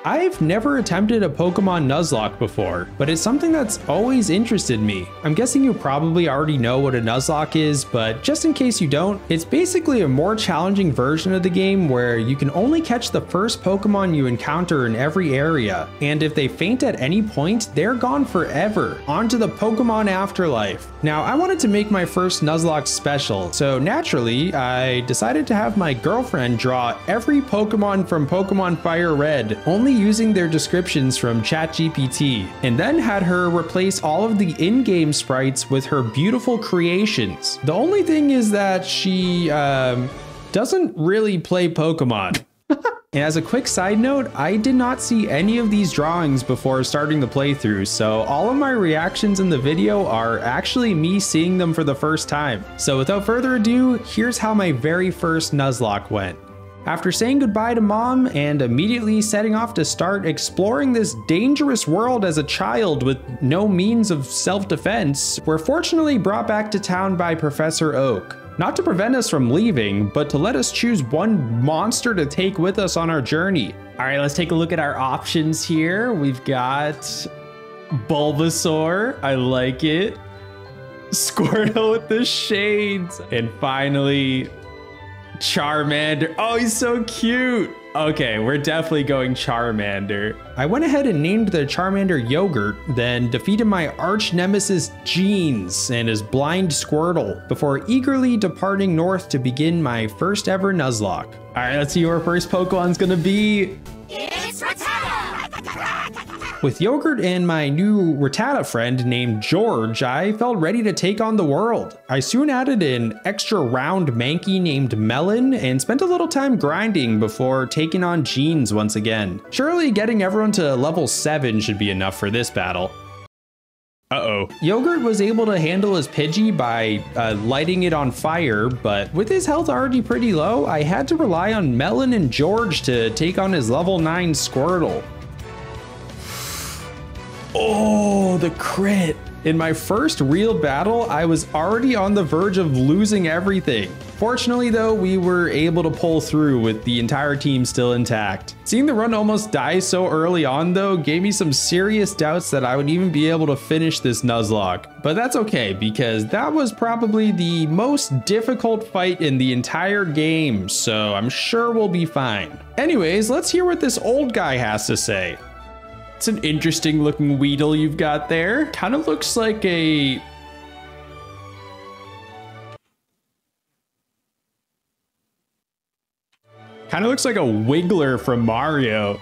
I've never attempted a Pokemon Nuzlocke before, but it's something that's always interested me. I'm guessing you probably already know what a Nuzlocke is, but just in case you don't, it's basically a more challenging version of the game where you can only catch the first Pokemon you encounter in every area, and if they faint at any point, they're gone forever. On to the Pokemon afterlife. Now, I wanted to make my first Nuzlocke special, so naturally, I decided to have my girlfriend draw every Pokemon from Pokemon Fire Red, only using their descriptions from ChatGPT, and then had her replace all of the in-game sprites with her beautiful creations. The only thing is that she doesn't really play Pokemon. And as a quick side note, I did not see any of these drawings before starting the playthrough, so all of my reactions in the video are actually me seeing them for the first time. So without further ado, here's how my very first Nuzlocke went. After saying goodbye to mom and immediately setting off to start exploring this dangerous world as a child with no means of self-defense, we're fortunately brought back to town by Professor Oak. Not to prevent us from leaving, but to let us choose one monster to take with us on our journey. All right, let's take a look at our options here. We've got Bulbasaur, I like it. Squirtle with the shades. And finally, Charmander. Oh, he's so cute. Okay, we're definitely going Charmander. I went ahead and named the Charmander Yogurt, then defeated my arch nemesis Jeans and his blind Squirtle before eagerly departing north to begin my first ever Nuzlocke. All right, let's see who our first Pokemon's gonna be. It's Rattata! With Yogurt and my new Rattata friend named George, I felt ready to take on the world. I soon added an extra round Mankey named Melon and spent a little time grinding before taking on Jeans once again. Surely getting everyone to level 7 should be enough for this battle. Uh-oh. Yogurt was able to handle his Pidgey by lighting it on fire, but with his health already pretty low, I had to rely on Melon and George to take on his level 9 Squirtle. Oh, the crit. In my first real battle, I was already on the verge of losing everything. Fortunately though, we were able to pull through with the entire team still intact. Seeing the run almost die so early on though, gave me some serious doubts that I would even be able to finish this Nuzlocke. But that's okay, because that was probably the most difficult fight in the entire game, so I'm sure we'll be fine. Anyways, let's hear what this old guy has to say. It's an interesting looking Weedle you've got there. Kind of looks like a... Kind of looks like a Wiggler from Mario.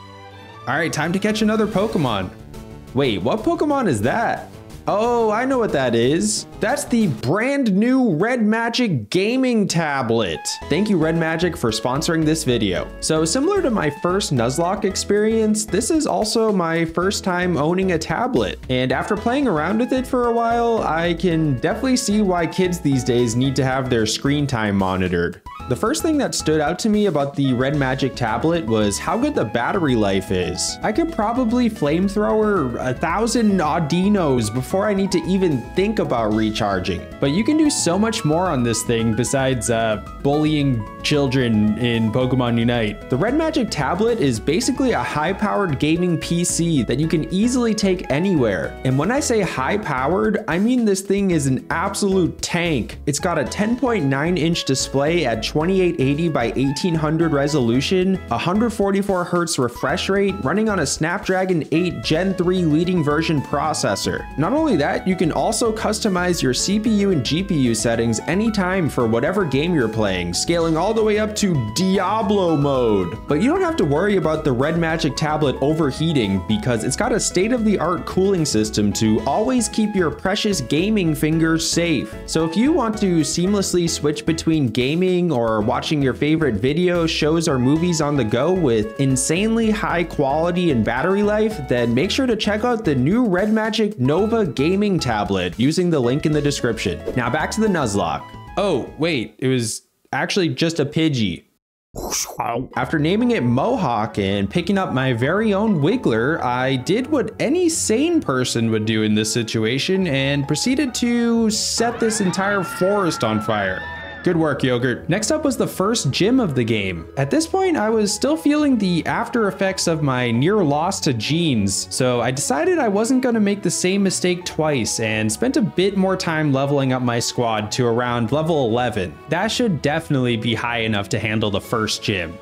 All right, time to catch another Pokemon. Wait, what Pokemon is that? Oh, I know what that is. That's the brand new Red Magic gaming tablet. Thank you, Red Magic, for sponsoring this video. So similar to my first Nuzlocke experience, this is also my first time owning a tablet. And after playing around with it for a while, I can definitely see why kids these days need to have their screen time monitored. The first thing that stood out to me about the Red Magic tablet was how good the battery life is. I could probably flamethrower 1,000 Audinos before I need to even think about recharging. But you can do so much more on this thing besides bullying children in Pokemon Unite. The Red Magic tablet is basically a high-powered gaming PC that you can easily take anywhere. And when I say high-powered, I mean this thing is an absolute tank. It's got a 10.9-inch display at 2880 by 1800 resolution, 144 Hz refresh rate, running on a Snapdragon 8 Gen 3 leading version processor. Not only that, you can also customize your CPU and GPU settings anytime for whatever game you're playing, scaling all the way up to Diablo mode. But you don't have to worry about the Red Magic tablet overheating because it's got a state-of-the-art cooling system to always keep your precious gaming fingers safe. So if you want to seamlessly switch between gaming or watching your favorite videos, shows, or movies on the go with insanely high quality and battery life, then make sure to check out the new Red Magic Nova gaming tablet using the link in the description. Now back to the Nuzlocke. Oh, wait, it was actually just a Pidgey. After naming it Mohawk and picking up my very own Wiggler, I did what any sane person would do in this situation and proceeded to set this entire forest on fire. Good work, Yogurt. Next up was the first gym of the game. At this point, I was still feeling the after effects of my near loss to Jeans, so I decided I wasn't going to make the same mistake twice and spent a bit more time leveling up my squad to around level 11. That should definitely be high enough to handle the first gym.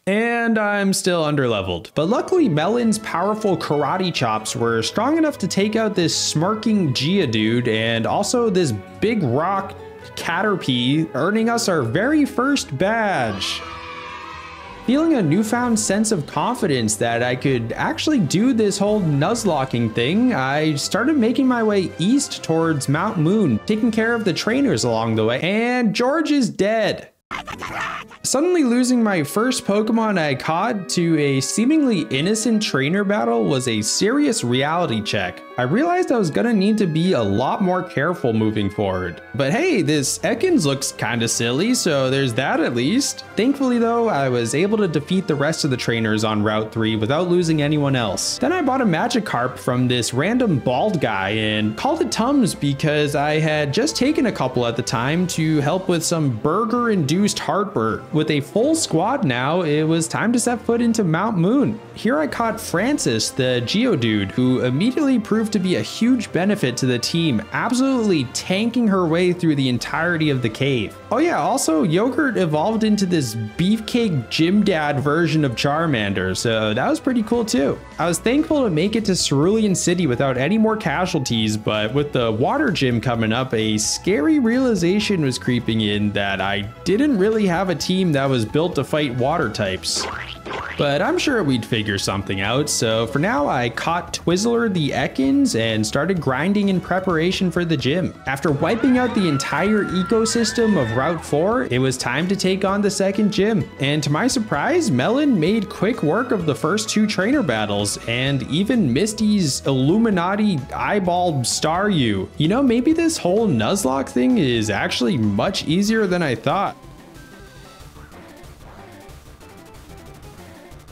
And I'm still underleveled, but luckily Melon's powerful karate chops were strong enough to take out this smirking Geodude and also this big rock Caterpie, earning us our very first badge. Feeling a newfound sense of confidence that I could actually do this whole Nuzlocking thing, I started making my way east towards Mount Moon, taking care of the trainers along the way, and George is dead. Suddenly losing my first Pokemon I caught to a seemingly innocent trainer battle was a serious reality check. I realized I was gonna need to be a lot more careful moving forward. But hey, this Ekans looks kinda silly, so there's that at least. Thankfully though, I was able to defeat the rest of the trainers on Route 3 without losing anyone else. Then I bought a Magikarp from this random bald guy and called it Tums because I had just taken a couple at the time to help with some burger-induced heartburn. With a full squad now, it was time to set foot into Mount Moon. Here I caught Francis, the Geodude, who immediately proved to be a huge benefit to the team, absolutely tanking her way through the entirety of the cave. Oh yeah, also Yogurt evolved into this beefcake gym dad version of Charmander, so that was pretty cool too. I was thankful to make it to Cerulean City without any more casualties, but with the water gym coming up, a scary realization was creeping in that I didn't really have a team that was built to fight water types. But I'm sure we'd figure something out, so for now I caught Twizzler the Ekans and started grinding in preparation for the gym. After wiping out the entire ecosystem of Route 4, it was time to take on the second gym. And to my surprise, Melon made quick work of the first two trainer battles, and even Misty's Illuminati eyeball Staryu. You know, maybe this whole Nuzlocke thing is actually much easier than I thought.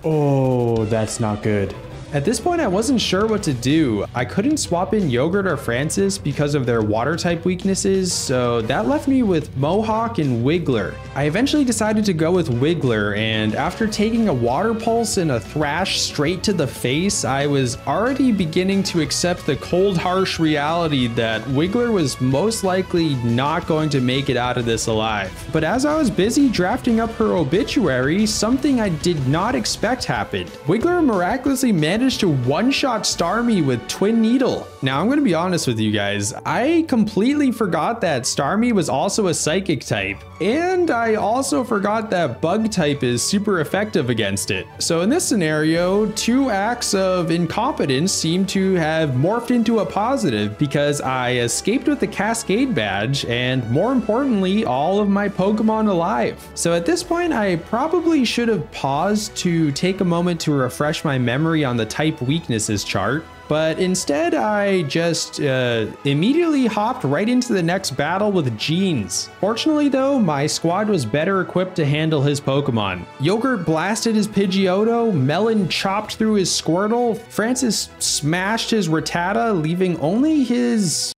Oh, that's not good. At this point, I wasn't sure what to do. I couldn't swap in Yogurt or Francis because of their water type weaknesses, so that left me with Mohawk and Wiggler. I eventually decided to go with Wiggler, and after taking a water pulse and a thrash straight to the face, I was already beginning to accept the cold, harsh reality that Wiggler was most likely not going to make it out of this alive. But as I was busy drafting up her obituary, something I did not expect happened. Wiggler miraculously managed to one-shot Starmie with Twin Needle. Now, I'm going to be honest with you guys. I completely forgot that Starmie was also a psychic type, and I also forgot that bug type is super effective against it. So in this scenario, two acts of incompetence seem to have morphed into a positive because I escaped with the Cascade badge and, more importantly, all of my Pokemon alive. So at this point, I probably should have paused to take a moment to refresh my memory on the type weaknesses chart, but instead I just immediately hopped right into the next battle with Jeans. Fortunately though, my squad was better equipped to handle his Pokemon. Yogurt blasted his Pidgeotto, Melon chopped through his Squirtle, Francis smashed his Rattata, leaving only his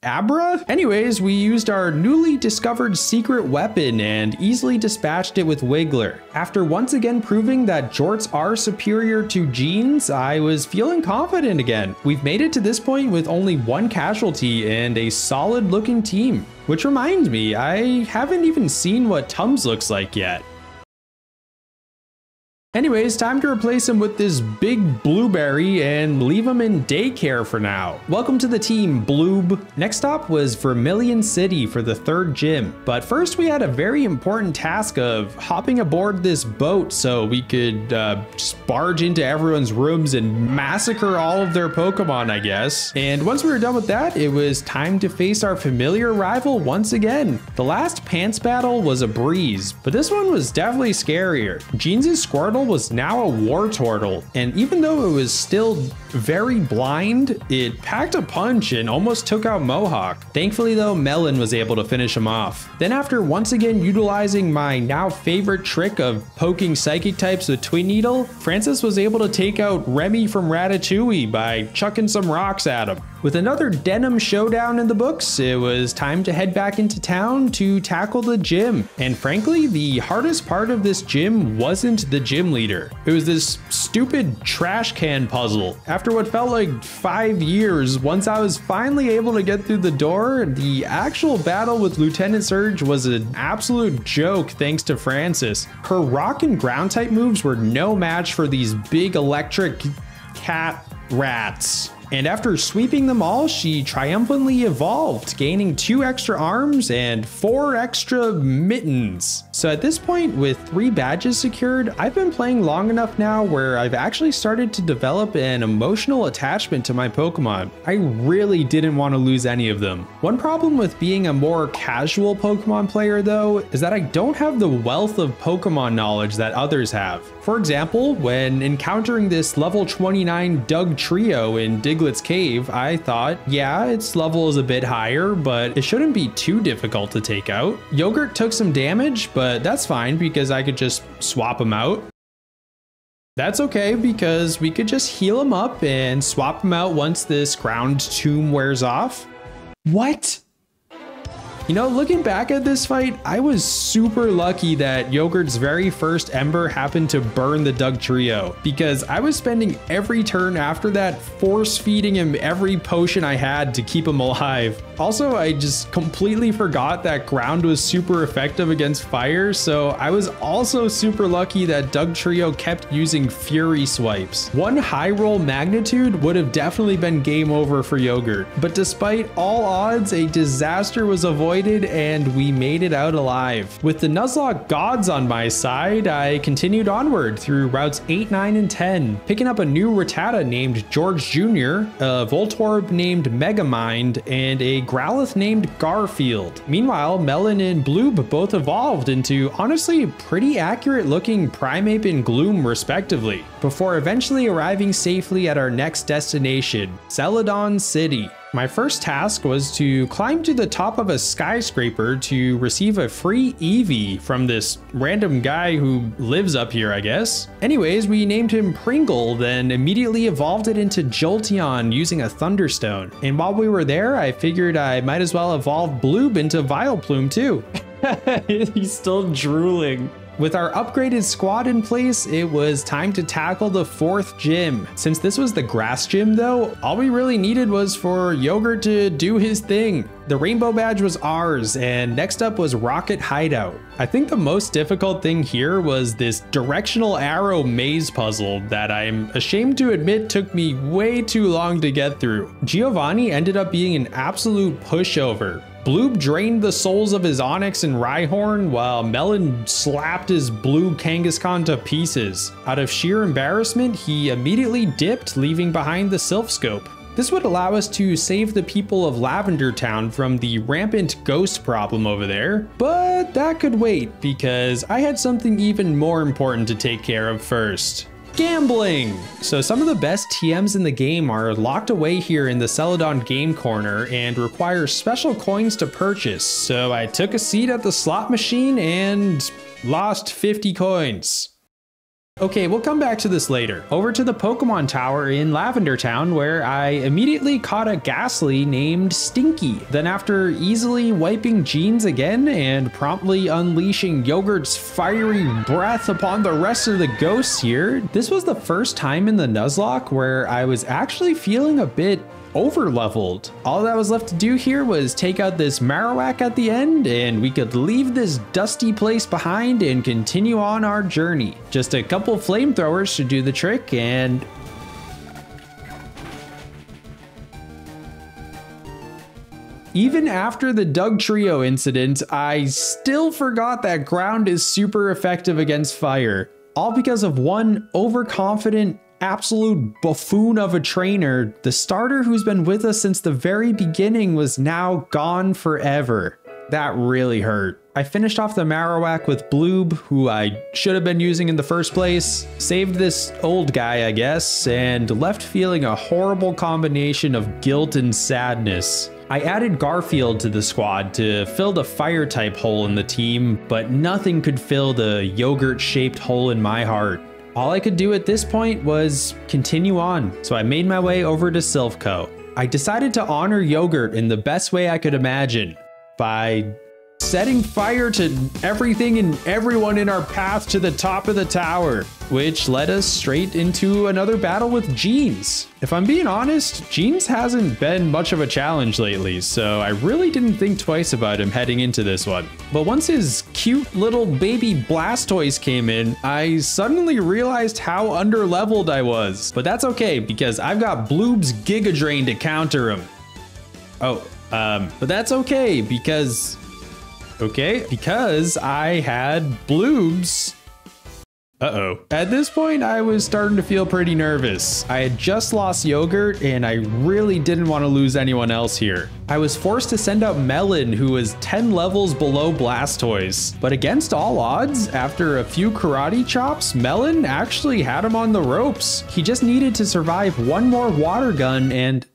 Abra? Anyways, we used our newly discovered secret weapon and easily dispatched it with Wiggler. After once again proving that Jorts are superior to Jeans, I was feeling confident again. We've made it to this point with only one casualty and a solid looking team. Which reminds me, I haven't even seen what Tums looks like yet. Anyways, time to replace him with this big blueberry and leave him in daycare for now. Welcome to the team, Bloob. Next stop was Vermilion City for the third gym. But first we had a very important task of hopping aboard this boat so we could just barge into everyone's rooms and massacre all of their Pokemon, I guess. And once we were done with that, it was time to face our familiar rival once again. The last Pants battle was a breeze, but this one was definitely scarier. Jeans' Squirtle turtle was now a Wartortle, and even though it was still very blind, it packed a punch and almost took out Mohawk. Thankfully though, Melon was able to finish him off. Then after once again utilizing my now favorite trick of poking psychic types with Twin Needle, Francis was able to take out Remy from Ratatouille by chucking some rocks at him. With another denim showdown in the books, it was time to head back into town to tackle the gym. And frankly, the hardest part of this gym wasn't the gym leader. It was this stupid trash can puzzle. After what felt like 5 years, once I was finally able to get through the door, the actual battle with Lieutenant Surge was an absolute joke thanks to Francis. Her rock and ground type moves were no match for these big electric cat rats. And after sweeping them all, she triumphantly evolved, gaining 2 extra arms and 4 extra mittens. So at this point, with 3 badges secured, I've been playing long enough now where I've actually started to develop an emotional attachment to my Pokemon. I really didn't want to lose any of them. One problem with being a more casual Pokemon player though, is that I don't have the wealth of Pokemon knowledge that others have. For example, when encountering this level 29 Dugtrio in Diglett's Cave, I thought, yeah, its level is a bit higher, but it shouldn't be too difficult to take out. Yogurt took some damage, but that's fine because I could just swap him out. That's okay because we could just heal him up and swap him out once this ground tomb wears off. What? You know, looking back at this fight, I was super lucky that Yogurt's very first Ember happened to burn the Dugtrio, because I was spending every turn after that force feeding him every potion I had to keep him alive. Also, I just completely forgot that ground was super effective against fire, so I was also super lucky that Dugtrio kept using Fury swipes. One high roll magnitude would have definitely been game over for Yogurt, but despite all odds, a disaster was avoided and we made it out alive. With the Nuzlocke gods on my side, I continued onward through routes 8, 9, and 10, picking up a new Rattata named George Jr., a Voltorb named Megamind, and a Growlithe named Garfield. Meanwhile, Melon and Bloob both evolved into honestly pretty accurate looking Primeape and Gloom respectively, before eventually arriving safely at our next destination, Celadon City. My first task was to climb to the top of a skyscraper to receive a free Eevee from this random guy who lives up here, I guess. Anyways, we named him Pringle, then immediately evolved it into Jolteon using a Thunderstone. And while we were there, I figured I might as well evolve Bloob into Vileplume too. He's still drooling. With our upgraded squad in place, it was time to tackle the 4th gym. Since this was the grass gym though, all we really needed was for Yogurt to do his thing. The rainbow badge was ours, and next up was Rocket Hideout. I think the most difficult thing here was this directional arrow maze puzzle that I'm ashamed to admit took me way too long to get through. Giovanni ended up being an absolute pushover. Bloob drained the souls of his Onix and Rhyhorn, while Melon slapped his blue Kangaskhan to pieces. Out of sheer embarrassment, he immediately dipped, leaving behind the Sylph Scope. This would allow us to save the people of Lavender Town from the rampant ghost problem over there, but that could wait because I had something even more important to take care of first. Gambling! So some of the best TMs in the game are locked away here in the Celadon Game Corner and require special coins to purchase, so I took a seat at the slot machine and lost 50 coins. Okay, we'll come back to this later. Over to the Pokemon Tower in Lavender Town, where I immediately caught a Ghastly named Stinky. Then after easily wiping Jeans again and promptly unleashing Yogurt's fiery breath upon the rest of the ghosts here, this was the first time in the Nuzlocke where I was actually feeling a bit over-leveled. All that was left to do here was take out this Marowak at the end, and we could leave this dusty place behind and continue on our journey. Just a couple flamethrowers should do the trick, and even after the Dugtrio incident, I still forgot that ground is super effective against fire. All because of one overconfident absolute buffoon of a trainer. The starter who's been with us since the very beginning was now gone forever. That really hurt. I finished off the Marowak with Bloob, who I should have been using in the first place, saved this old guy, I guess, and left feeling a horrible combination of guilt and sadness. I added Garfield to the squad to fill the fire type hole in the team, but nothing could fill the yogurt-shaped hole in my heart. All I could do at this point was continue on, so I made my way over to Silph.Co. I decided to honor Yogurt in the best way I could imagine, by setting fire to everything and everyone in our path to the top of the tower, which led us straight into another battle with Jeans. If I'm being honest, Jeans hasn't been much of a challenge lately, so I really didn't think twice about him heading into this one. But once his cute little baby Blastoise came in, I suddenly realized how underleveled I was. But that's okay, because I've got Bloob's Giga Drain to counter him. But that's okay, because I had Bloobs. At this point, I was starting to feel pretty nervous. I had just lost Yogurt, and I really didn't want to lose anyone else here. I was forced to send out Melon, who was 10 levels below Blastoise. But against all odds, after a few karate chops, Melon actually had him on the ropes. He just needed to survive one more water gun, and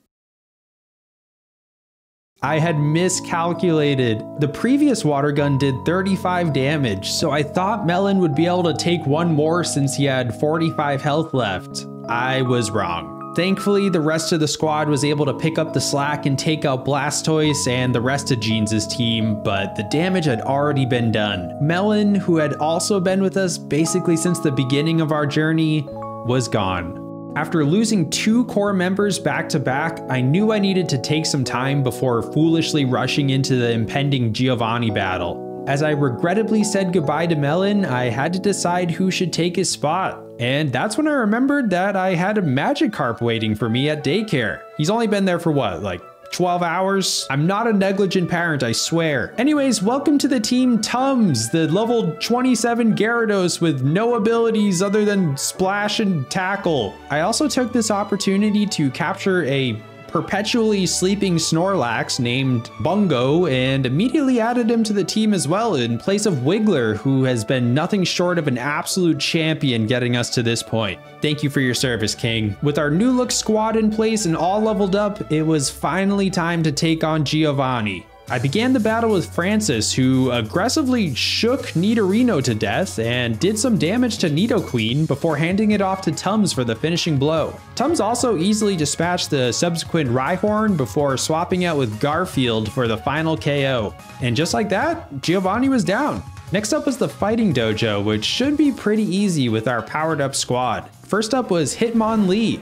I had miscalculated. The previous water gun did 35 damage, so I thought Melon would be able to take one more since he had 45 health left. I was wrong. Thankfully, the rest of the squad was able to pick up the slack and take out Blastoise and the rest of Jeans' team, but the damage had already been done. Melon, who had also been with us basically since the beginning of our journey, was gone. After losing 2 core members back to back, I knew I needed to take some time before foolishly rushing into the impending Giovanni battle. As I regrettably said goodbye to Melon, I had to decide who should take his spot. And that's when I remembered that I had a Magikarp waiting for me at daycare. He's only been there for what, like 12 hours? I'm not a negligent parent, I swear. Anyways, welcome to the team Tums, the level 27 Gyarados with no abilities other than splash and tackle. I also took this opportunity to capture a perpetually sleeping Snorlax named Bungo and immediately added him to the team as well in place of Wiggler, who has been nothing short of an absolute champion getting us to this point. Thank you for your service, King. With our new look squad in place and all leveled up, it was finally time to take on Giovanni. I began the battle with Francis, who aggressively shook Nidorino to death and did some damage to Nidoqueen before handing it off to Tums for the finishing blow. Tums also easily dispatched the subsequent Rhyhorn before swapping out with Garfield for the final KO. And just like that, Giovanni was down. Next up was the Fighting Dojo, which should be pretty easy with our powered up squad. First up was Hitmonlee.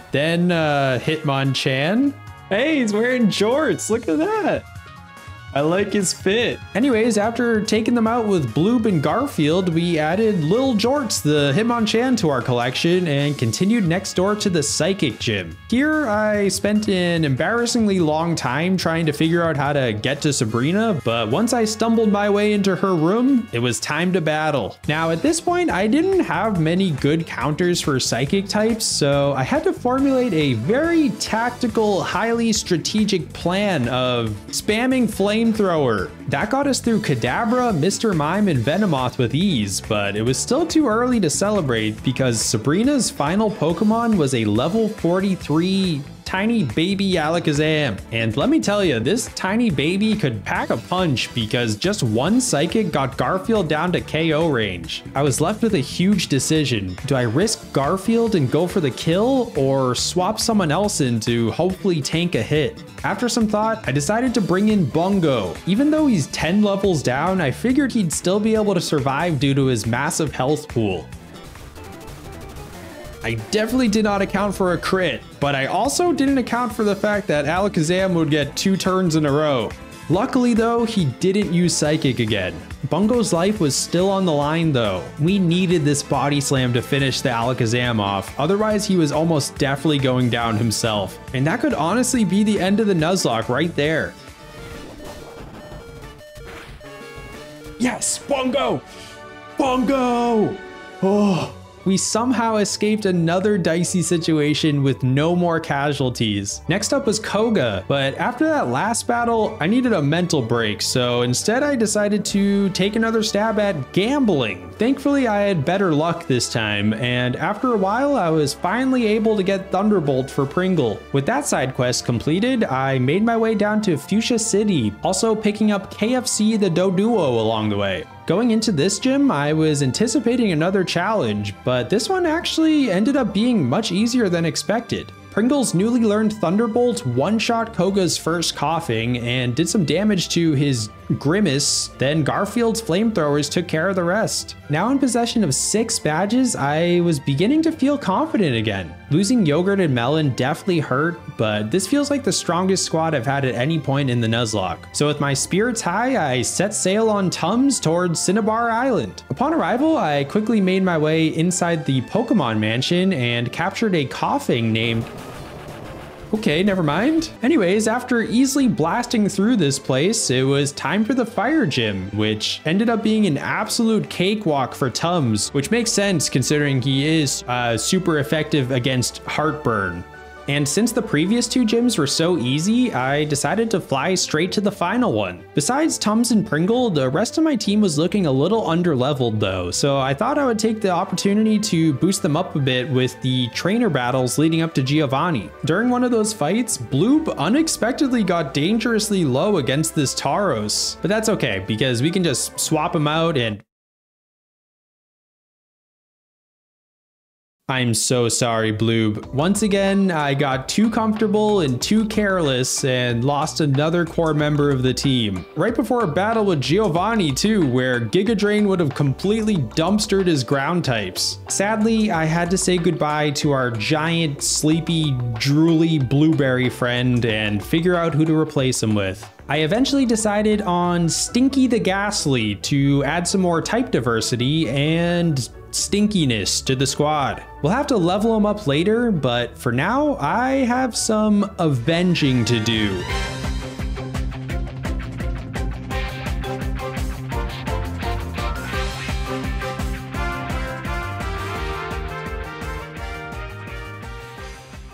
Then Hitmonchan. Hey, he's wearing jorts. Look at that. I like his fit. Anyways, after taking them out with Bloob and Garfield, we added Lil Jorts, the Hitmonchan, to our collection and continued next door to the Psychic Gym. Here, I spent an embarrassingly long time trying to figure out how to get to Sabrina, but once I stumbled my way into her room, it was time to battle. Now, at this point, I didn't have many good counters for Psychic types, so I had to formulate a very tactical, highly strategic plan of spamming Flamethrower. That got us through Kadabra, Mr. Mime, and Venomoth with ease, but it was still too early to celebrate because Sabrina's final Pokemon was a level 43 tiny baby Alakazam. And let me tell you, this tiny baby could pack a punch because just one Psychic got Garfield down to KO range. I was left with a huge decision. Do I risk Garfield and go for the kill, or swap someone else in to hopefully tank a hit? After some thought, I decided to bring in Bungo. Even though he's 10 levels down, I figured he'd still be able to survive due to his massive health pool. I definitely did not account for a crit, but I also didn't account for the fact that Alakazam would get 2 turns in a row. Luckily though, he didn't use Psychic again. Bungo's life was still on the line though. We needed this Body Slam to finish the Alakazam off, otherwise he was almost definitely going down himself. And that could honestly be the end of the Nuzlocke right there. Yes, Bungo! Bungo! Oh. we somehow escaped another dicey situation with no more casualties. Next up was Koga, but after that last battle, I needed a mental break, so instead I decided to take another stab at gambling. Thankfully, I had better luck this time, and after a while, I was finally able to get Thunderbolt for Pringle. With that side quest completed, I made my way down to Fuchsia City, also picking up KFC the Doduo along the way. Going into this gym, I was anticipating another challenge, but this one actually ended up being much easier than expected. Pringle's newly learned Thunderbolt one-shot Koga's first coughing and did some damage to his Grimace, then Garfield's flamethrowers took care of the rest. Now in possession of 6 badges, I was beginning to feel confident again. Losing Yogurt and Melon definitely hurt, but this feels like the strongest squad I've had at any point in the Nuzlocke. So with my spirits high, I set sail on Tums towards Cinnabar Island. Upon arrival, I quickly made my way inside the Pokemon Mansion and captured a coughing named... Okay, never mind. Anyways, after easily blasting through this place, it was time for the fire gym, which ended up being an absolute cakewalk for Tums, which makes sense considering he is super effective against heartburn. And since the previous 2 gyms were so easy, I decided to fly straight to the final one. Besides Tums and Pringle, the rest of my team was looking a little underleveled though, so I thought I would take the opportunity to boost them up a bit with the trainer battles leading up to Giovanni. During one of those fights, Bloob unexpectedly got dangerously low against this Tauros, but that's okay because we can just swap him out and... I'm so sorry, Bloob. Once again, I got too comfortable and too careless and lost another core member of the team. Right before a battle with Giovanni too, where Giga Drain would have completely dumpstered his ground types. Sadly, I had to say goodbye to our giant, sleepy, drooly blueberry friend and figure out who to replace him with. I eventually decided on Stinky the Ghastly to add some more type diversity and stinkiness to the squad. We'll have to level him up later, but for now, I have some avenging to do.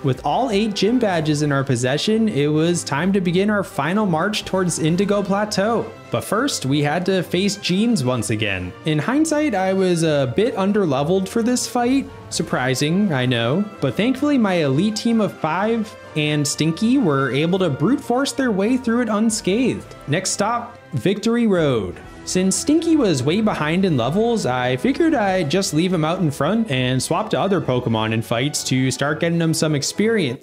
With all 8 gym badges in our possession, it was time to begin our final march towards Indigo Plateau. But first, we had to face Jeans once again. In hindsight, I was a bit underleveled for this fight. Surprising, I know. But thankfully, my elite team of 5 and Stinky were able to brute force their way through it unscathed. Next stop, Victory Road. Since Stinky was way behind in levels, I figured I'd just leave him out in front and swap to other Pokemon in fights to start getting him some experience.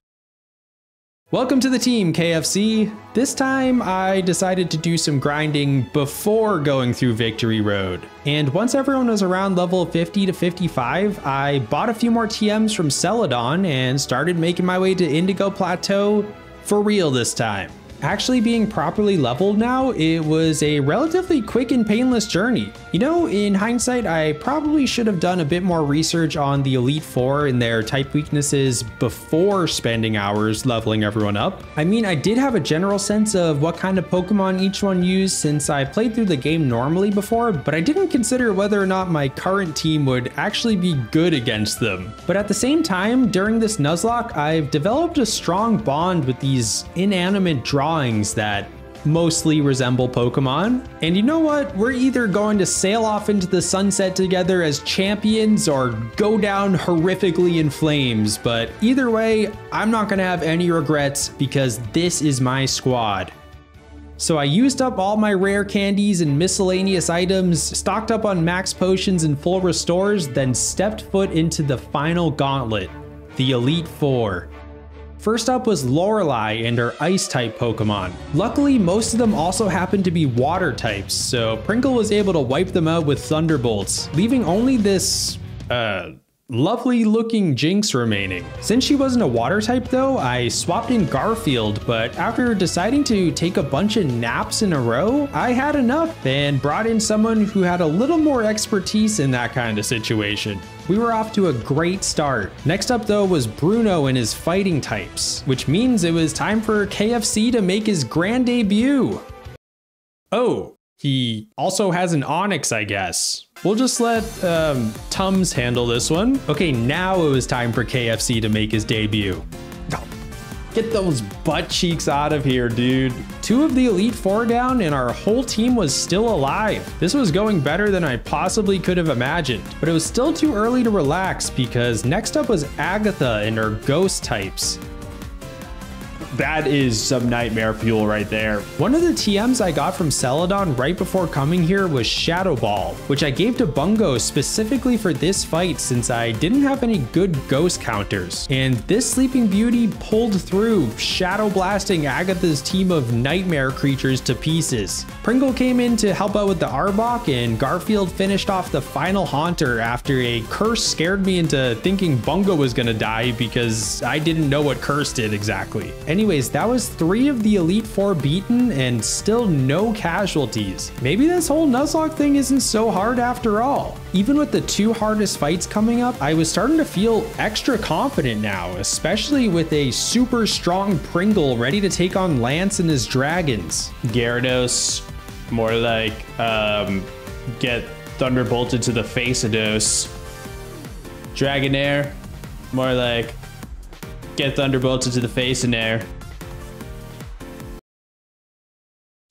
Welcome to the team, KFC. This time, I decided to do some grinding before going through Victory Road. And once everyone was around level 50 to 55, I bought a few more TMs from Celadon and started making my way to Indigo Plateau for real this time. Actually being properly leveled now, it was a relatively quick and painless journey. You know, in hindsight, I probably should have done a bit more research on the Elite Four and their type weaknesses before spending hours leveling everyone up. I mean, I did have a general sense of what kind of Pokemon each one used since I played through the game normally before, but I didn't consider whether or not my current team would actually be good against them. But at the same time, during this Nuzlocke, I've developed a strong bond with these inanimate drawings that mostly resemble Pokemon. And you know what? We're either going to sail off into the sunset together as champions or go down horrifically in flames. But either way, I'm not gonna have any regrets because this is my squad. So I used up all my rare candies and miscellaneous items, stocked up on max potions and full restores, then stepped foot into the final gauntlet, the Elite Four. First up was Lorelei and her Ice-type Pokemon. Luckily, most of them also happened to be Water types, so Pringle was able to wipe them out with Thunderbolts, leaving only this, lovely looking Jinx remaining. Since she wasn't a Water type though, I swapped in Garfield, but after deciding to take a bunch of naps in a row, I had enough and brought in someone who had a little more expertise in that kind of situation. We were off to a great start. Next up though was Bruno and his fighting types, which means it was time for KFC to make his grand debut. Oh, he also has an Onix, I guess. We'll just let Tums handle this one. Okay, now it was time for KFC to make his debut. Get those butt cheeks out of here, dude. 2 of the Elite Four down and our whole team was still alive. This was going better than I possibly could have imagined, but it was still too early to relax because next up was Agatha and her ghost types. That is some nightmare fuel right there. One of the TMs I got from Celadon right before coming here was Shadow Ball, which I gave to Bungo specifically for this fight since I didn't have any good ghost counters. And this Sleeping Beauty pulled through, shadow blasting Agatha's team of nightmare creatures to pieces. Pringle came in to help out with the Arbok, and Garfield finished off the final Haunter after a curse scared me into thinking Bungo was gonna die because I didn't know what curse did exactly. Anyways, that was 3 of the Elite Four beaten and still no casualties. Maybe this whole Nuzlocke thing isn't so hard after all. Even with the 2 hardest fights coming up, I was starting to feel extra confident now, especially with a super strong Pringle ready to take on Lance and his dragons. Gyarados, more like get Thunderbolted to the face of Dose. Dragonair, more like get Thunderbolted to the face in air.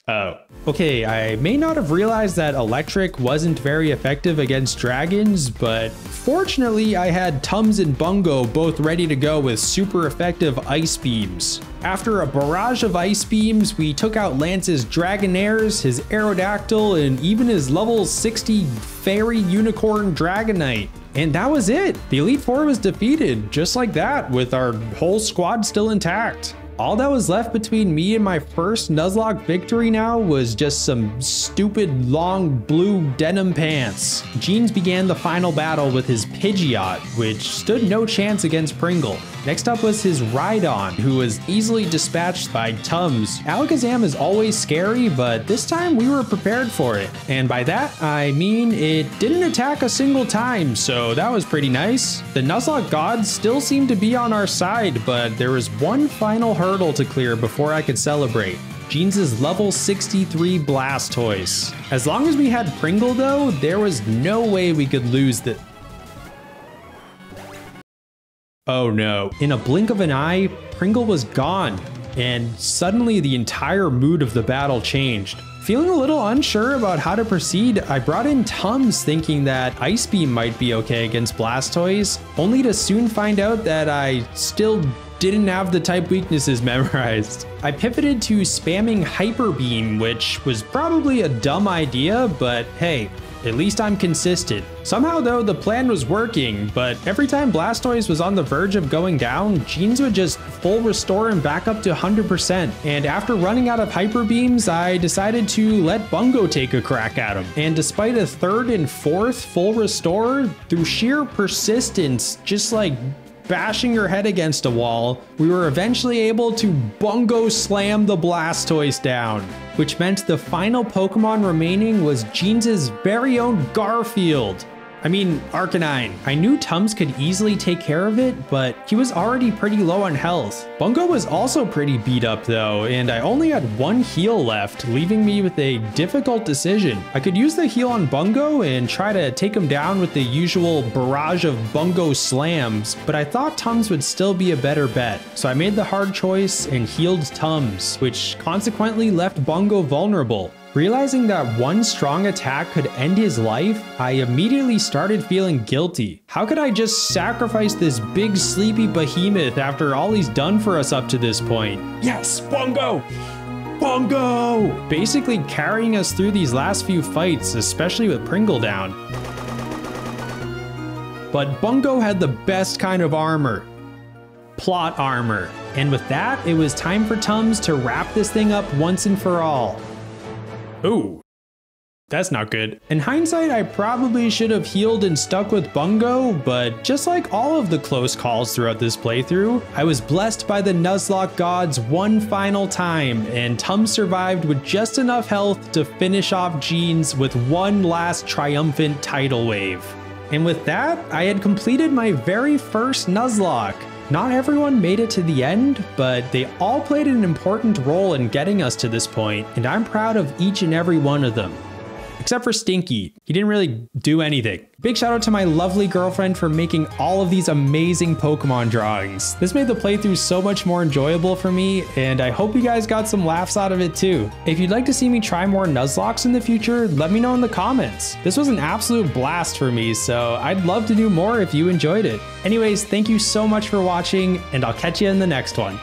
Oh. Okay, I may not have realized that Electric wasn't very effective against dragons, but fortunately I had Tums and Bungo both ready to go with super effective Ice Beams. After a barrage of Ice Beams, we took out Lance's Dragonairs, his Aerodactyl, and even his level 60 Fairy Unicorn Dragonite. And that was it. The Elite Four was defeated, just like that, with our whole squad still intact. All that was left between me and my first Nuzlocke victory now was just some stupid long blue denim pants. Jeans began the final battle with his Pidgeot, which stood no chance against Pringle. Next up was his Rhydon, who was easily dispatched by Tums. Alakazam is always scary, but this time we were prepared for it. And by that, I mean it didn't attack a single time, so that was pretty nice. The Nuzlocke gods still seemed to be on our side, but there was one final hurdle to clear before I could celebrate. Jeans' level 63 Blastoise. As long as we had Pringle though, there was no way we could lose the... Oh no. In a blink of an eye, Pringle was gone, and suddenly the entire mood of the battle changed. Feeling a little unsure about how to proceed, I brought in Tums thinking that Ice Beam might be okay against Blastoise, only to soon find out that I still didn't have the type weaknesses memorized. I pivoted to spamming Hyper Beam, which was probably a dumb idea, but hey, at least I'm consistent. Somehow though, the plan was working, but every time Blastoise was on the verge of going down, Jeans would just full restore him back up to 100%. And after running out of Hyper Beams, I decided to let Bungo take a crack at him. And despite a 3rd and 4th full restore, through sheer persistence, just like bashing her head against a wall, we were eventually able to Bungo slam the Blastoise down, which meant the final Pokemon remaining was Jeans' very own Garfield. I mean, Arcanine. I knew Tums could easily take care of it, but he was already pretty low on health. Bungo was also pretty beat up though, and I only had 1 heal left, leaving me with a difficult decision. I could use the heal on Bungo and try to take him down with the usual barrage of Bungo slams, but I thought Tums would still be a better bet. So I made the hard choice and healed Tums, which consequently left Bungo vulnerable. Realizing that one strong attack could end his life, I immediately started feeling guilty. How could I just sacrifice this big sleepy behemoth after all he's done for us up to this point? Yes, Bungo! Bungo! Basically carrying us through these last few fights, especially with Pringle down. But Bungo had the best kind of armor. Plot armor. And with that, it was time for Tums to wrap this thing up once and for all. Ooh, that's not good. In hindsight, I probably should have healed and stuck with Bungo, but just like all of the close calls throughout this playthrough, I was blessed by the Nuzlocke gods one final time, and Tums survived with just enough health to finish off Jeans with one last triumphant tidal wave. And with that, I had completed my very first Nuzlocke. Not everyone made it to the end, but they all played an important role in getting us to this point, and I'm proud of each and every one of them. except for Stinky. He didn't really do anything. Big shout out to my lovely girlfriend for making all of these amazing Pokemon drawings. This made the playthrough so much more enjoyable for me, and I hope you guys got some laughs out of it too. If you'd like to see me try more Nuzlocke in the future, let me know in the comments. This was an absolute blast for me, so I'd love to do more if you enjoyed it. Anyways, thank you so much for watching, and I'll catch you in the next one.